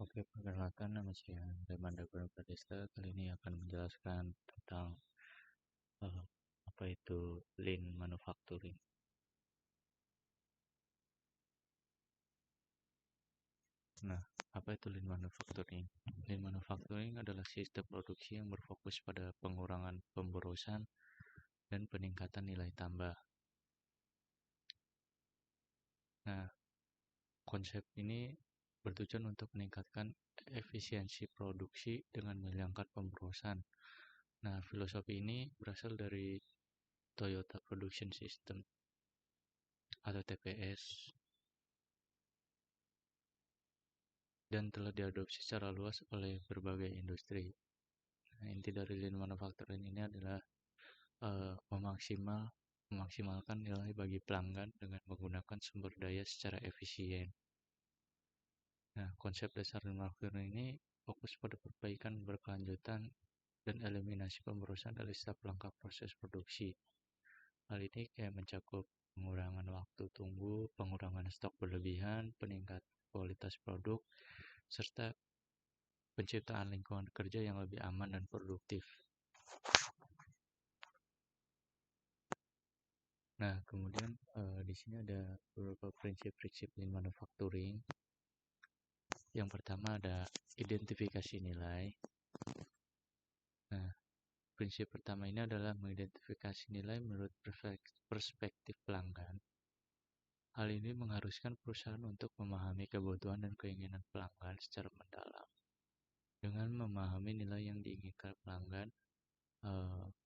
Oke, perkenalkan nama saya Remanda Pradesta. Kali ini akan menjelaskan tentang eh, apa itu Lean Manufacturing. Nah, apa itu Lean Manufacturing? Lean Manufacturing adalah sistem produksi yang berfokus pada pengurangan pemborosan dan peningkatan nilai tambah. Nah, konsep ini bertujuan untuk meningkatkan efisiensi produksi dengan menghilangkan pemborosan. Nah, filosofi ini berasal dari Toyota Production System atau TPS dan telah diadopsi secara luas oleh berbagai industri. Nah, inti dari Lean Manufacturing ini adalah memaksimalkan nilai bagi pelanggan dengan menggunakan sumber daya secara efisien. Nah, konsep dasar Lean Manufacturing ini fokus pada perbaikan berkelanjutan dan eliminasi pemborosan dari setiap langkah proses produksi. Hal ini kayak mencakup pengurangan waktu tunggu, pengurangan stok berlebihan, peningkatan kualitas produk, serta penciptaan lingkungan kerja yang lebih aman dan produktif. Nah, kemudian di sini ada beberapa prinsip-prinsip Lean Manufacturing. Yang pertama ada identifikasi nilai. Nah, prinsip pertama ini adalah mengidentifikasi nilai menurut perspektif pelanggan. Hal ini mengharuskan perusahaan untuk memahami kebutuhan dan keinginan pelanggan secara mendalam. Dengan memahami nilai yang diinginkan pelanggan,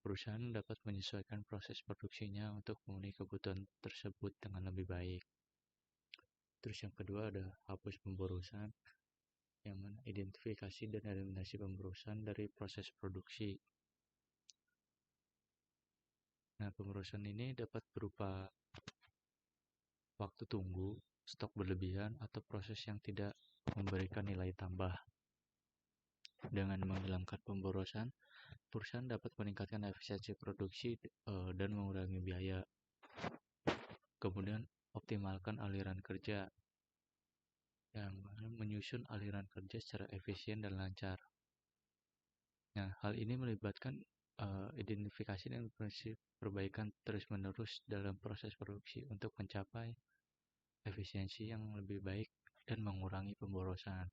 perusahaan dapat menyesuaikan proses produksinya untuk memenuhi kebutuhan tersebut dengan lebih baik. Terus yang kedua ada hapus pemborosan, yang mana identifikasi dan eliminasi pemborosan dari proses produksi. Nah, pemborosan ini dapat berupa waktu tunggu, stok berlebihan, atau proses yang tidak memberikan nilai tambah. Dengan menghilangkan pemborosan, perusahaan dapat meningkatkan efisiensi produksi dan mengurangi biaya. Kemudian, optimalkan aliran kerja, yang menyusun aliran kerja secara efisien dan lancar. Nah, hal ini melibatkan identifikasi dan prinsip perbaikan terus-menerus dalam proses produksi untuk mencapai efisiensi yang lebih baik dan mengurangi pemborosan.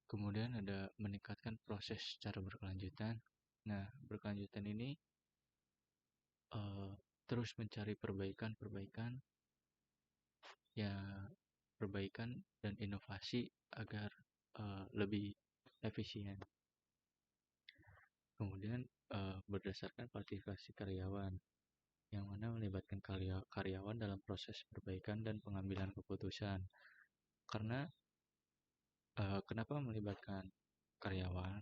Kemudian ada meningkatkan proses secara berkelanjutan. Nah, berkelanjutan ini terus mencari perbaikan ya, perbaikan dan inovasi agar lebih efisien. Kemudian berdasarkan partisipasi karyawan, yang mana melibatkan karyawan dalam proses perbaikan dan pengambilan keputusan. Karena kenapa melibatkan karyawan?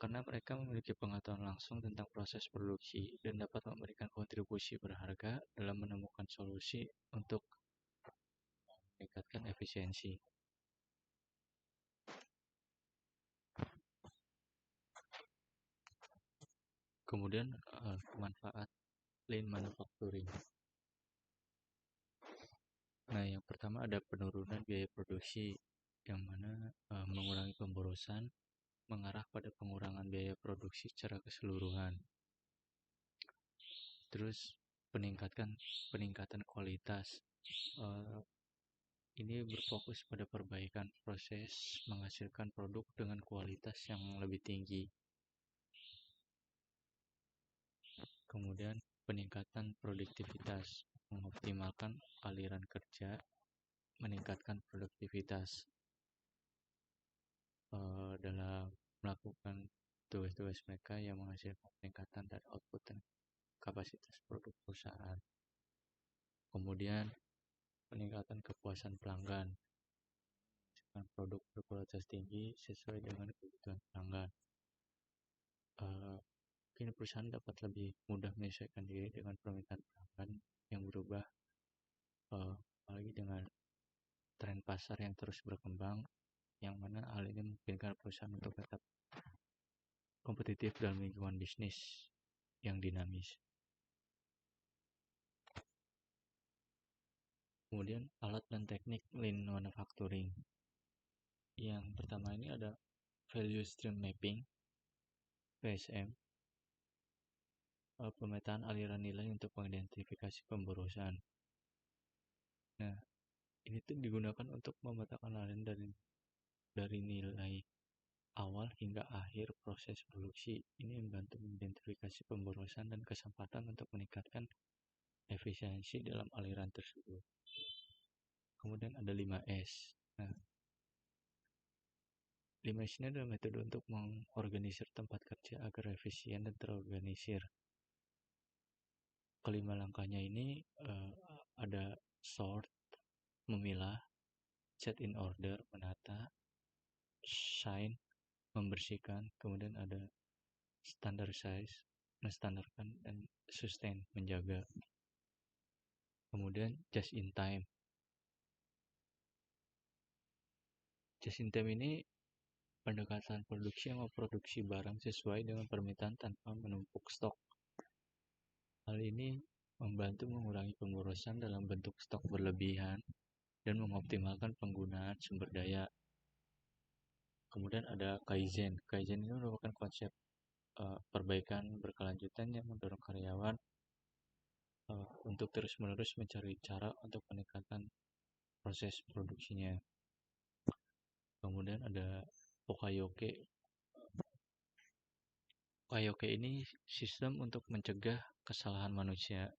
Karena mereka memiliki pengetahuan langsung tentang proses produksi dan dapat memberikan kontribusi berharga dalam menemukan solusi untuk meningkatkan efisiensi. Kemudian manfaat Lean Manufacturing. Nah, yang pertama ada penurunan biaya produksi, yang mana mengurangi pemborosan mengarah pada pengurangan biaya produksi secara keseluruhan. Terus peningkatan kualitas. Ini berfokus pada perbaikan proses menghasilkan produk dengan kualitas yang lebih tinggi. Kemudian peningkatan produktivitas, mengoptimalkan aliran kerja, meningkatkan produktivitas dalam melakukan tugas-tugas mereka yang menghasilkan peningkatan dari output dan kapasitas produk perusahaan. Kemudian peningkatan kepuasan pelanggan, produk berkualitas tinggi sesuai dengan kebutuhan pelanggan. Kini perusahaan dapat lebih mudah menyesuaikan diri dengan permintaan pelanggan yang berubah, apalagi dengan tren pasar yang terus berkembang, yang mana hal ini memungkinkan perusahaan untuk tetap kompetitif dalam lingkungan bisnis yang dinamis. Kemudian alat dan teknik lean manufacturing. Yang pertama ini ada value stream mapping, VSM, pemetaan aliran nilai untuk mengidentifikasi pemborosan. Nah, ini tuh digunakan untuk memetakan aliran dari nilai awal hingga akhir proses produksi. Ini membantu mengidentifikasi pemborosan dan kesempatan untuk meningkatkan efisiensi dalam aliran tersebut. Kemudian ada 5S. Nah, 5S ini adalah metode untuk mengorganisir tempat kerja agar efisien dan terorganisir. Kelima langkahnya ini ada sort, memilah, set in order, menata, shine, membersihkan, kemudian ada standardize, menstandarkan, dan sustain, menjaga. Kemudian just in time. Just in time ini pendekatan produksi yang memproduksi barang sesuai dengan permintaan tanpa menumpuk stok. Hal ini membantu mengurangi pemborosan dalam bentuk stok berlebihan dan mengoptimalkan penggunaan sumber daya. Kemudian ada Kaizen. Kaizen ini merupakan konsep perbaikan berkelanjutan yang mendorong karyawan untuk terus-menerus mencari cara untuk meningkatkan proses produksinya. Kemudian ada Pokayoke. Pokayoke ini sistem untuk mencegah kesalahan manusia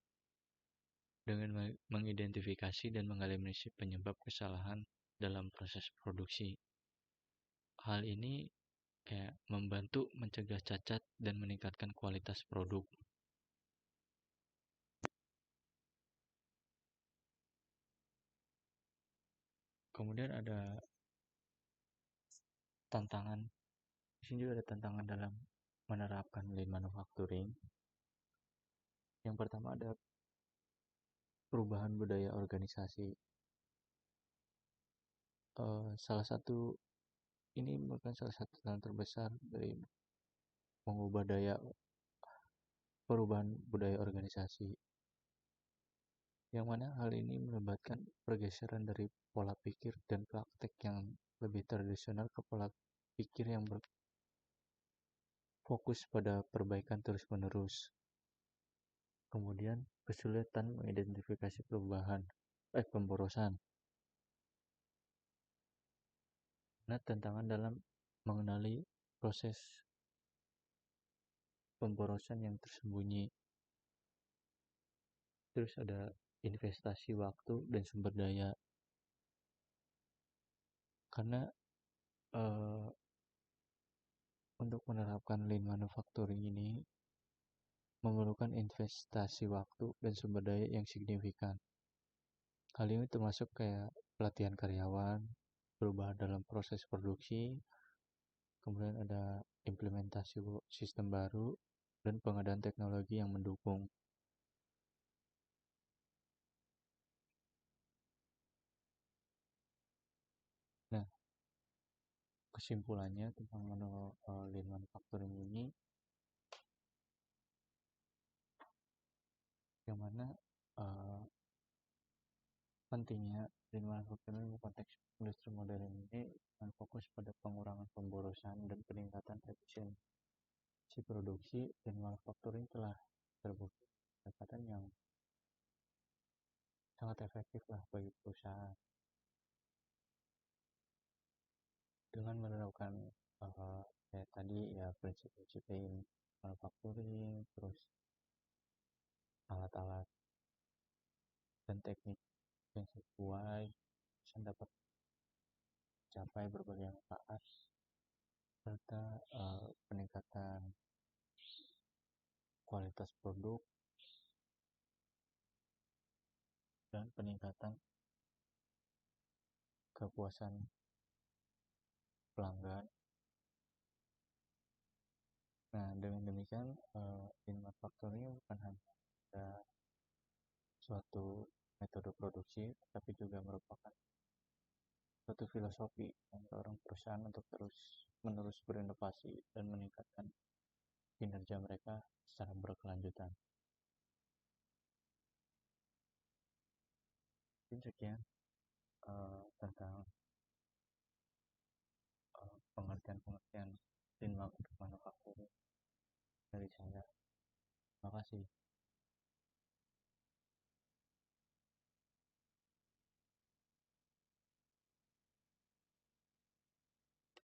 dengan mengidentifikasi dan mengeliminasi penyebab kesalahan dalam proses produksi. Hal ini kayak membantu mencegah cacat dan meningkatkan kualitas produk. Kemudian ada tantangan. Di sini juga ada tantangan dalam menerapkan lean manufacturing. Yang pertama ada perubahan budaya organisasi. Ini merupakan salah satu tantangan terbesar dari perubahan budaya organisasi. Yang mana hal ini melibatkan pergeseran dari pola pikir dan praktek yang lebih tradisional ke pola pikir yang berfokus pada perbaikan terus-menerus. Kemudian kesulitan mengidentifikasi pemborosan. Nah, tantangan dalam mengenali proses pemborosan yang tersembunyi. Terus ada investasi waktu dan sumber daya. Karena untuk menerapkan lean manufacturing ini memerlukan investasi waktu dan sumber daya yang signifikan. Hal ini termasuk kayak pelatihan karyawan, perubahan dalam proses produksi, kemudian ada implementasi sistem baru, dan pengadaan teknologi yang mendukung. Nah, kesimpulannya tentang lean manufacturing ini, yang mana pentingnya lean manufacturing dalam konteks industri modern ini dengan fokus pada pengurangan pemborosan dan peningkatan efisiensi produksi, dan manufacturing telah terbukti pendekatan yang sangat efektif lah bagi perusahaan. Dengan menerapkan kayak tadi ya prinsip-prinsip lean manufacturing, terus alat-alat dan teknik yang sesuai, bisa dapat capai berbagai manfaat serta peningkatan kualitas produk dan peningkatan kepuasan pelanggan. Nah, dengan demikian lean manufacturing bukan hanya suatu metode produksi, tapi juga merupakan suatu filosofi yang mendorong perusahaan untuk terus-menerus berinovasi dan meningkatkan kinerja mereka secara berkelanjutan. Mungkin sekian tentang pengertian-pengertian